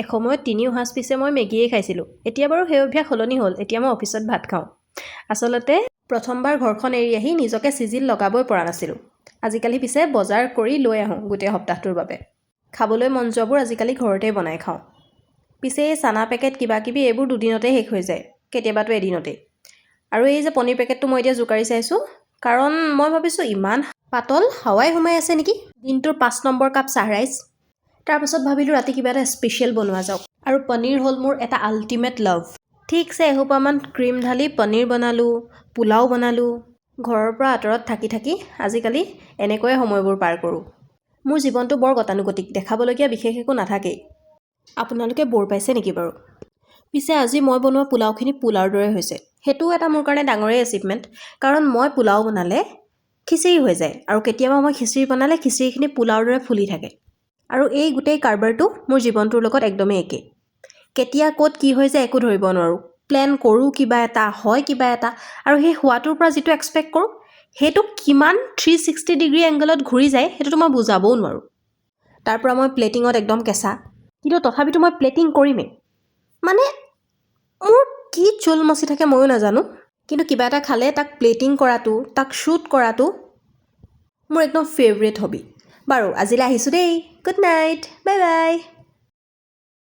এসময়ত ৩ সাঁজ পিছে মই মেগীয়ে খাইছিলোঁ। এতিয়া বাৰু সেই অভ্যাস সলনি হ'ল। এতিয়া মই অফিচত ভাত খাওঁ। আচলতে প্ৰথমবাৰ ঘৰখন এৰি আহি নিজকে চিজিল লগাবই পৰা নাছিলোঁ। আজিকালি পিছে বজাৰ কৰি লৈ আহোঁ গোটেই সপ্তাহটোৰ বাবে। খাবলৈ মন যোৱাবোৰ আজিকালি ঘৰতেই বনাই খাওঁ। পিছে এই চানা পেকেট কিবাকিবি এইবোৰ দুদিনতে শেষ হৈ যায়, কেতিয়াবাতো এদিনতেই। আৰু এই যে পনীৰ পেকেটটো মই এতিয়া জোকাৰি চাইছোঁ, কাৰণ মই ভাবিছোঁ ইমান পাতল হাৱাই সোমাই আছে নেকি। দিনটোৰ ৫ নম্বৰ কাপ চাহ ৰাইচ। তাৰপাছত ভাবিলোঁ ৰাতি কিবা এটা স্পেচিয়েল বনোৱা যাওক। আৰু পনীৰ হ'ল মোৰ এটা আল্টিমেট লাভ। ঠিকছে এসোপামান ক্ৰীম ঢালি পনীৰ বনালোঁ, পোলাও বনালোঁ। ঘৰৰ পৰা আঁতৰত থাকি থাকি আজিকালি এনেকৈয়ে সময়বোৰ পাৰ কৰোঁ। মোৰ জীৱনটো বৰ গতানুগতিক, দেখাবলগীয়া বিশেষ একো নাথাকেই। আপোনালোকে বৰ পাইছে নেকি বাৰু? পিছে আজি মই বনোৱা পোলাওখিনি পোলাওৰ দৰে হৈছে। সেইটোও এটা মোৰ কাৰণে ডাঙৰেই এচিভমেণ্ট, কাৰণ মই পোলাও বনালে খিচিৰি হৈ যায়, আৰু কেতিয়াবা মই খিচিৰি বনালে খিচিৰিখিনি পোলাওৰ দৰে ফুলি থাকে। আৰু এই গোটেই কাৰবাৰটো মোৰ জীৱনটোৰ লগত একদমেই একেই। কেতিয়া ক'ত কি হৈ যায় একো ধৰিব নোৱাৰোঁ। প্লেন কৰোঁ কিবা এটা, হয় কিবা এটা, আৰু সেই হোৱাটোৰ পৰা যিটো এক্সপেক্ট কৰোঁ সেইটো কিমান 360 ডিগ্ৰী এংগলত ঘূৰি যায় সেইটোতো মই বুজাবও নোৱাৰোঁ। তাৰ পৰা মই প্লেটিঙত একদম কেঁচা, কিন্তু তথাপিতো মই প্লেটিং কৰিমেই। মানে মোৰ কি চুল মচি থাকে ময়ো নাজানো, কিন্তু কিবা এটা খালে তাক প্লেটিং কৰাটো, তাক শ্বুট কৰাটো মোৰ একদম ফেভৰেট হবি। বাৰু আজিলৈ আহিছোঁ দেই। Good night, bye bye.